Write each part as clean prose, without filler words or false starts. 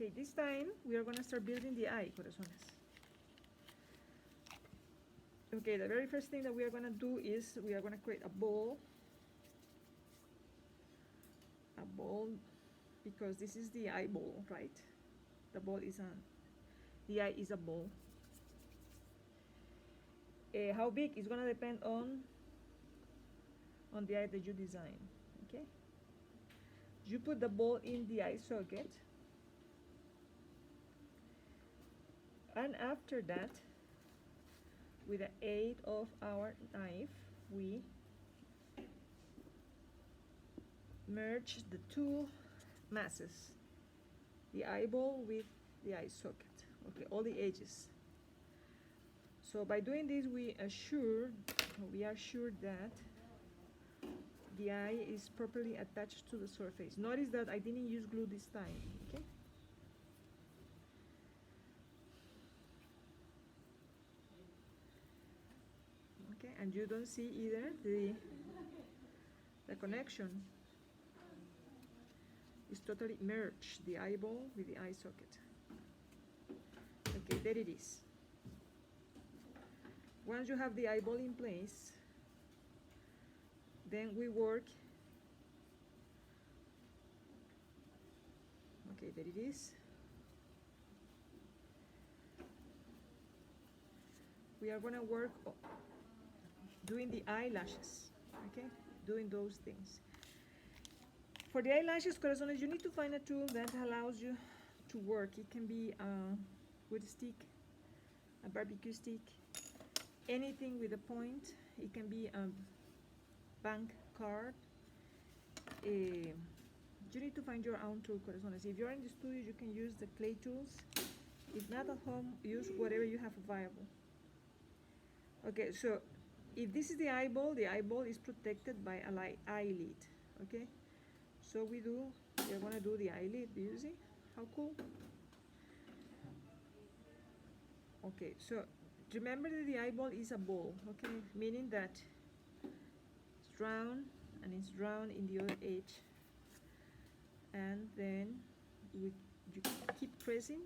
Okay, this time we are going to start building the eye, corazones. Okay, the very first thing that we are going to do is we are going to create a ball. A ball, because this is the eyeball, right? The ball is the eye is a ball. How big is going to depend on the eye that you design. Okay, you put the ball in the eye socket, and after that, with the aid of our knife, we merge the two masses, the eyeball with the eye socket. Okay, all the edges. So by doing this, we are sure that the eye is properly attached to the surface. Notice that I didn't use glue this time. Okay. Okay, and you don't see either the connection is totally merged, the eyeball with the eye socket. Okay, there it is. Once you have the eyeball in place, then we work. Okay, there it is. We are going to work doing the eyelashes, okay? Doing those things. For the eyelashes, corazones, you need to find a tool that allows you to work. It can be a wood stick, a barbecue stick, anything with a point. It can be a bank card. You need to find your own tool, corazones. If you're in the studio, you can use the clay tools. If not at home, use whatever you have available. Okay, so if this is the eyeball is protected by a eyelid. Okay, so we're going to do the eyelid. Do you see how cool? Okay, so remember that the eyeball is a ball, okay, meaning that it's round and it's round in the other edge, and then you keep pressing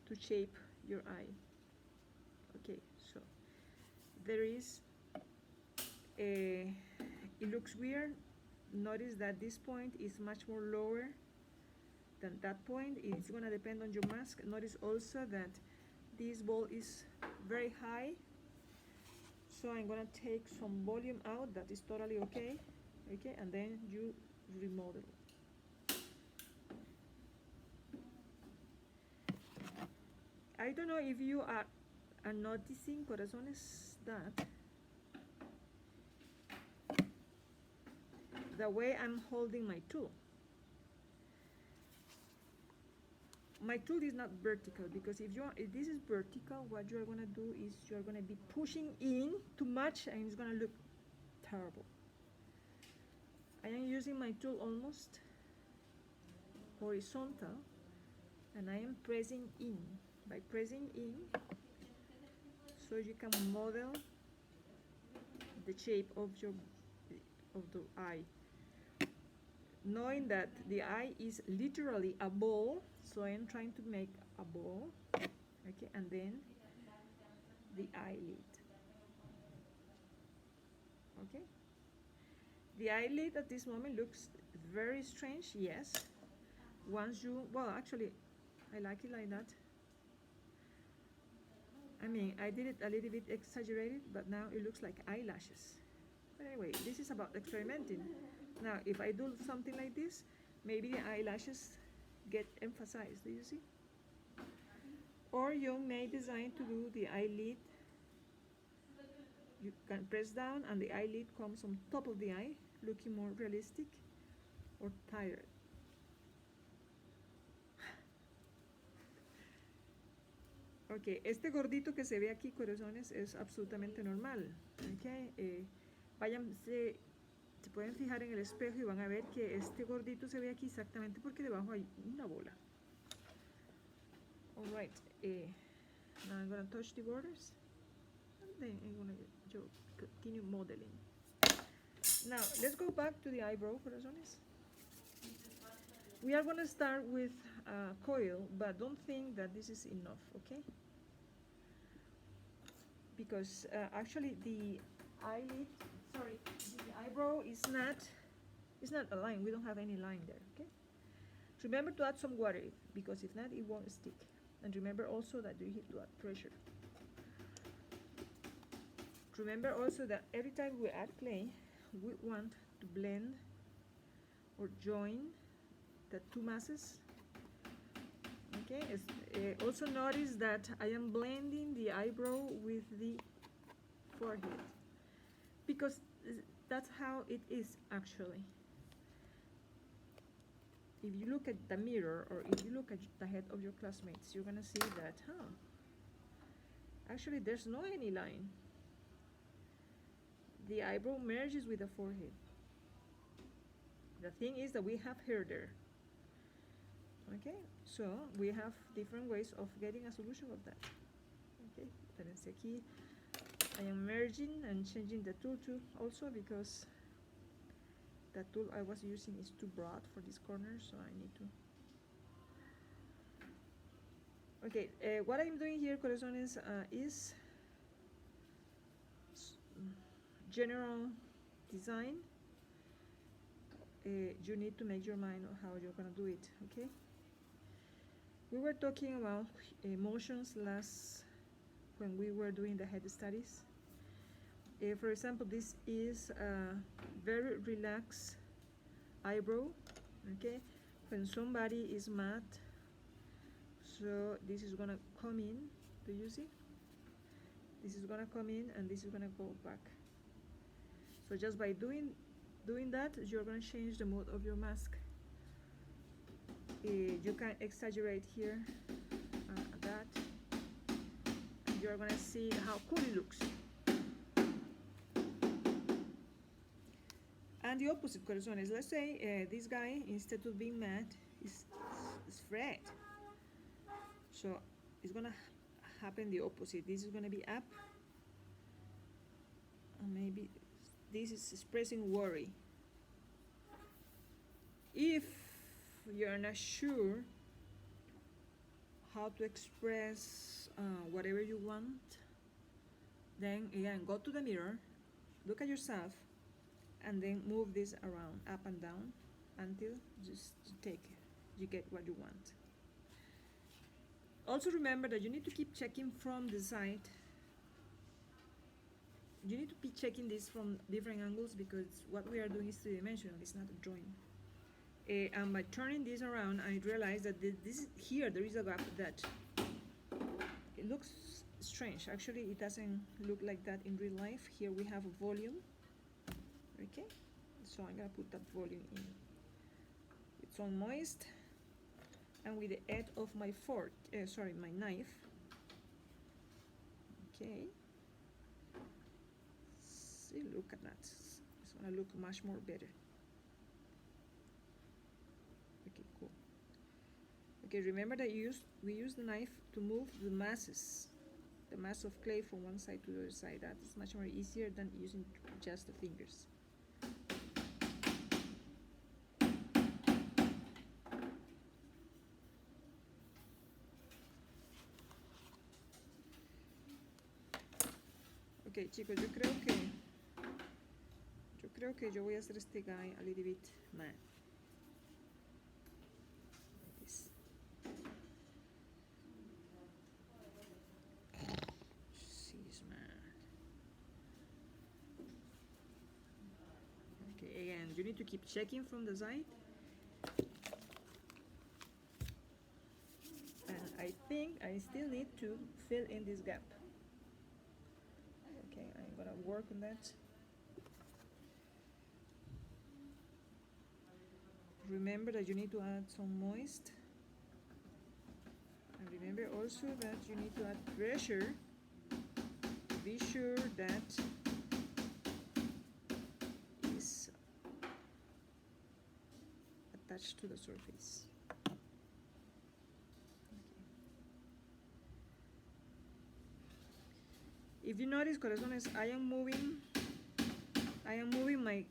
to shape your eye. Okay, so there is it looks weird. Notice that this point is much more lower than that point. It's going to depend on your mask. Notice also that this ball is very high, so I'm going to take some volume out. That is totally okay. Okay, and then you remodel. I don't know if you are noticing, corazones, that the way I'm holding my tool is not vertical, because if this is vertical, what you are going to do is you are going to be pushing in too much and it's going to look terrible. I am using my tool almost horizontal, and I am pressing in. By pressing in, so you can model the shape of the eye, knowing that the eye is literally a ball. So I am trying to make a ball, okay, and then the eyelid. Okay, the eyelid at this moment looks very strange. Yes, actually I like it like that. I mean, I did it a little bit exaggerated, but now it looks like eyelashes. But anyway, this is about experimenting. Now, if I do something like this, maybe the eyelashes get emphasized. Do you see? Or you may design to do the eyelid. You can press down and the eyelid comes on top of the eye, looking more realistic or tired. Ok, este gordito que se ve aquí, corazones, es absolutamente normal. Okay, se pueden fijar en el espejo y van a ver que este gordito se ve aquí exactamente porque debajo hay una bola. Alright, now I'm going to touch the borders, and then I'm going to continue modeling. Now, let's go back to the eyebrow, corazones. We are going to start with coil, but don't think that this is enough, okay? Because actually the eyelid, sorry, the eyebrow is not a line. We don't have any line there, okay? Remember to add some water, because if not, it won't stick. And remember also that you have to add pressure. Remember also that every time we add clay, we want to blend or join the two masses. Okay, also notice that I am blending the eyebrow with the forehead, because that's how it is actually. If you look at the mirror, or if you look at the head of your classmates, you're gonna see that, actually there's no any line. The eyebrow merges with the forehead. The thing is that we have hair there. Okay, so we have different ways of getting a solution of that. Okay, espérense aquí. I am merging and changing the tool too, also because the tool I was using is too broad for this corner, so I need to. Okay, what I'm doing here, corazones, is general design. You need to make your mind on how you're gonna do it, okay? We were talking about emotions last when we were doing the head studies. For example, this is a very relaxed eyebrow, okay? When somebody is mad, so this is gonna come in, do you see? This is gonna come in and this is gonna go back. So just by doing that, you're gonna change the mood of your mask. You can exaggerate here, that, and you're gonna see how cool it looks. And the opposite, corazones. Let's say this guy, instead of being mad, is afraid. So it's gonna happen the opposite. This is gonna be up, and maybe this is expressing worry. If you're not sure how to express whatever you want, then again, go to the mirror, look at yourself, and then move this around, up and down, until you get what you want. Also remember that you need to keep checking from the side. You need to be checking this from different angles, because what we are doing is three-dimensional, it's not a drawing. And by turning this around, I realized that this here there is a gap that it looks strange. Actually, it doesn't look like that in real life. Here we have a volume. Okay, so I'm gonna put that volume in. It's all moist, and with the edge of my my knife. Okay. See, look at that. It's gonna look much more better. Okay, cool. Okay, remember that we use the knife to move the masses, the mass of clay from one side to the other side. That is much more easier than using just the fingers. Ok, chicos, yo creo que yo voy a hacer este guy a little bit mad. She's mad. Okay, again, you need to keep checking from the side. And I think I still need to fill in this gap. Okay, I'm gonna work on that. Remember that you need to add some moist. And remember also that you need to add pressure to be sure that is attached to the surface. Okay. If you notice, corazones, I am moving my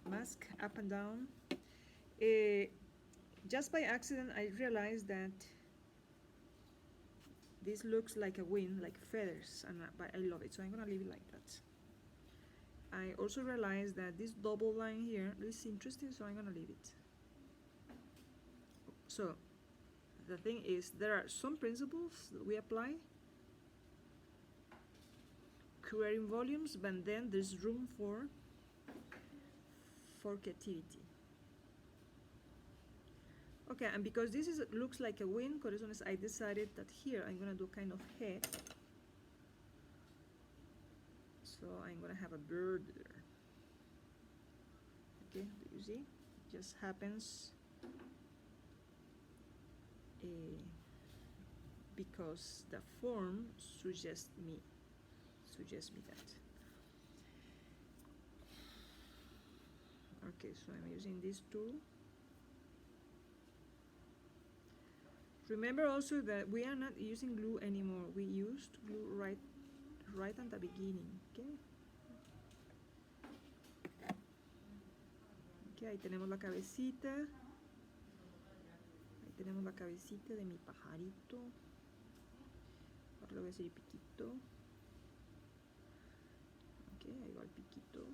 mask up and down. just by accident I realized that this looks like a wing, like feathers, and but I love it, so I'm gonna leave it like that. I also realized that this double line here is interesting, so I'm gonna leave it. So the thing is, there are some principles that we apply, creating volumes, but then there's room for creativity. Okay, and because this looks like a wing, corazones, I decided that here I'm gonna do kind of head. So I'm gonna have a bird there. Okay, do you see? It just happens because the form suggests me that. Okay, so I'm using this tool. Remember also that we are not using glue anymore. We used glue right at the beginning. Okay. Okay, ahí tenemos la cabecita. Ahí tenemos la cabecita de mi pajarito. Ahora le voy a hacer el piquito. Ok, ahí va el piquito.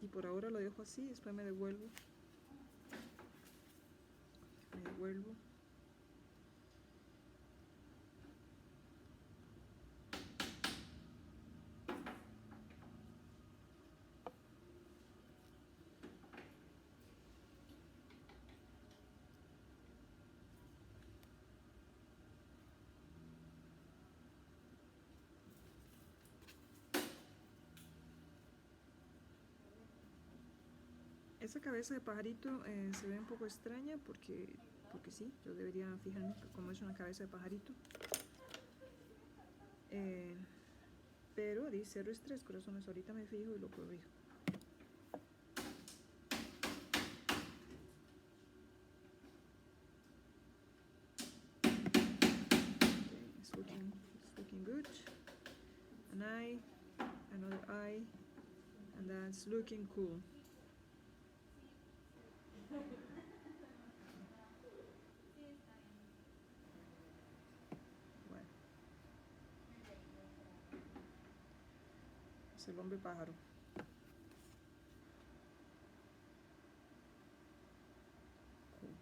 Y por ahora lo dejo así, después me devuelvo. Esa cabeza de pajarito se ve un poco extraña porque sí, yo debería fijarme cómo es una cabeza de pajarito. Pero di 0 estrés, corazones, ahorita me fijo y lo corrijo. Okay, it's looking good. An eye, another eye, and that's looking cool. Bueno. Es el hombre pájaro. Cool.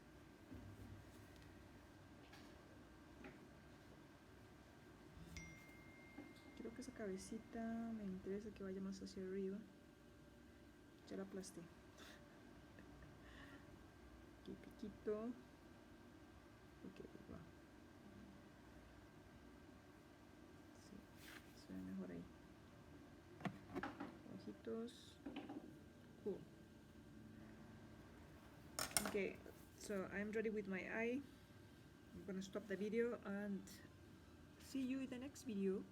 Creo que esa cabecita me interesa que vaya más hacia arriba. Ya la aplasté. Aquí piquito. Ok, va. Sí, se ve mejor ahí. Ojitos. Cool. Okay, so I'm ready with my eye. I'm gonna stop the video and see you in the next video.